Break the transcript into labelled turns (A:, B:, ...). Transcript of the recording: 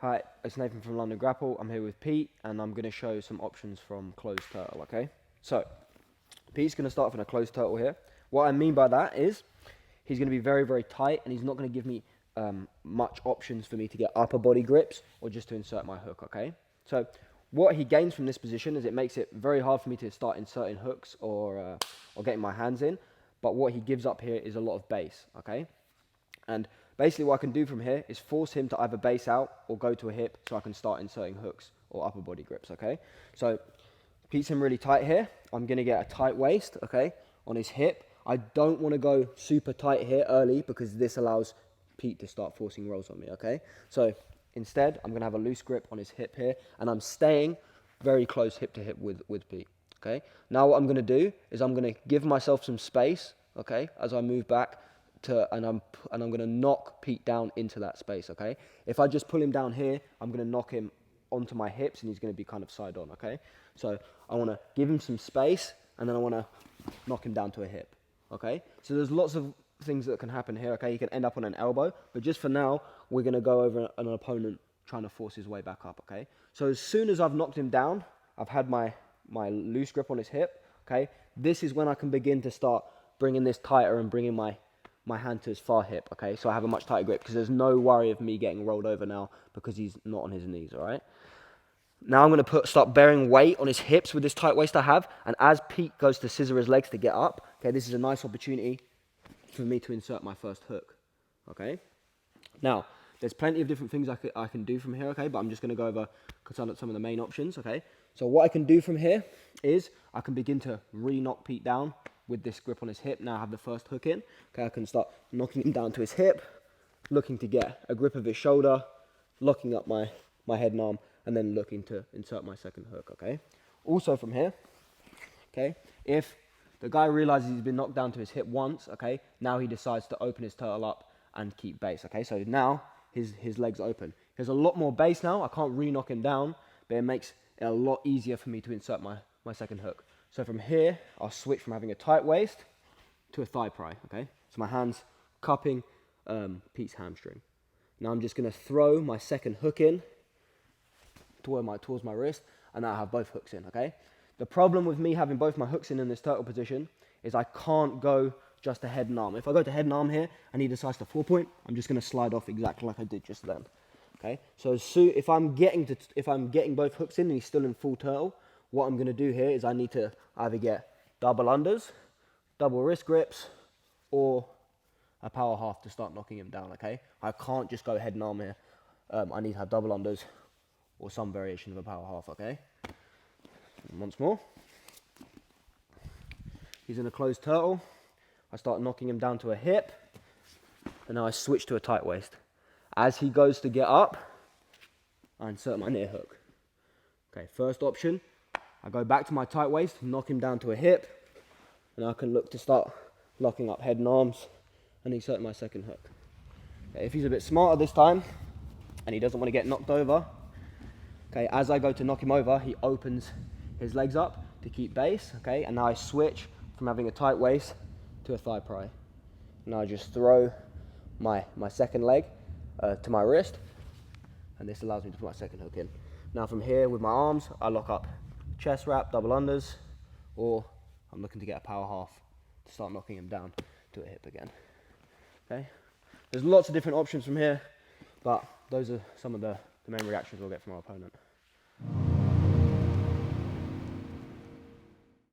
A: Hi, it's Nathan from London Grapple. I'm here with Pete, and I'm going to show some options from closed turtle, okay? So, Pete's going to start off in a closed turtle here. What I mean by that is, he's going to be very, very tight, and he's not going to give me much options for me to get upper body grips, or just to insert my hook, okay? So, what he gains from this position is it makes it very hard for me to start inserting hooks or getting my hands in, but what he gives up here is a lot of base, okay? And basically what I can do from here is force him to either base out or go to a hip so I can start inserting hooks or upper body grips, okay? So Pete's him really tight here. I'm going to get a tight waist, okay, on his hip. I don't want to go super tight here early because this allows Pete to start forcing rolls on me, okay? So instead, I'm going to have a loose grip on his hip here, and I'm staying very close hip to hip with Pete, okay? Now what I'm going to do is I'm going to give myself some space, okay, as I move back, and I'm going to knock Pete down into that space, okay? If I just pull him down here, I'm going to knock him onto my hips and he's going to be kind of side on, okay? So I want to give him some space and then I want to knock him down to a hip, okay? So there's lots of things that can happen here, okay? You can end up on an elbow, but just for now, we're going to go over an opponent trying to force his way back up, okay? So as soon as I've knocked him down, I've had my loose grip on his hip, okay? This is when I can begin to start bringing this tighter and bringing my hand to his far hip, okay? So I have a much tighter grip because there's no worry of me getting rolled over now because he's not on his knees, all right? Now I'm going to start bearing weight on his hips with this tight waist I have, and as Pete goes to scissor his legs to get up, okay, this is a nice opportunity for me to insert my first hook, okay? Now, there's plenty of different things I can do from here, okay, but I'm just going to go over some of the main options, okay? So what I can do from here is I can begin to re-knock Pete down with this grip on his hip. Now I have the first hook in, okay, I can start knocking him down to his hip, looking to get a grip of his shoulder, locking up my head and arm, and then looking to insert my second hook, okay? Also from here, okay, if the guy realizes he's been knocked down to his hip once, okay, now he decides to open his turtle up and keep base, okay? So now his legs open. There's a lot more base now. I can't re-knock him down, but it makes it a lot easier for me to insert my second hook. So from here, I'll switch from having a tight waist to a thigh pry, okay? So my hand's cupping Pete's hamstring. Now I'm just going to throw my second hook in towards my wrist, and now I have both hooks in, okay? The problem with me having both my hooks in this turtle position is I can't go just to head and arm. If I go to head and arm here and he decides to 4-point, I'm just going to slide off exactly like I did just then. Okay, so if I'm getting both hooks in and he's still in full turtle, what I'm going to do here is I need to either get double unders, double wrist grips, or a power half to start knocking him down. Okay, I can't just go head and arm here. I need to have double unders or some variation of a power half. Okay, and once more, he's in a closed turtle. I start knocking him down to a hip, and now I switch to a tight waist. As he goes to get up, I insert my near hook. Okay, first option, I go back to my tight waist, knock him down to a hip, and I can look to start locking up head and arms and insert my second hook. Okay, if he's a bit smarter this time, and he doesn't want to get knocked over, okay, as I go to knock him over, he opens his legs up to keep base, okay, and now I switch from having a tight waist to a thigh pry. Now I just throw my second leg to my wrist, and this allows me to put my second hook in. Now from here with my arms, I lock up chest wrap, double unders, or I'm looking to get a power half to start knocking him down to a hip again. Okay, there's lots of different options from here, but those are some of the main reactions we'll get from our opponent.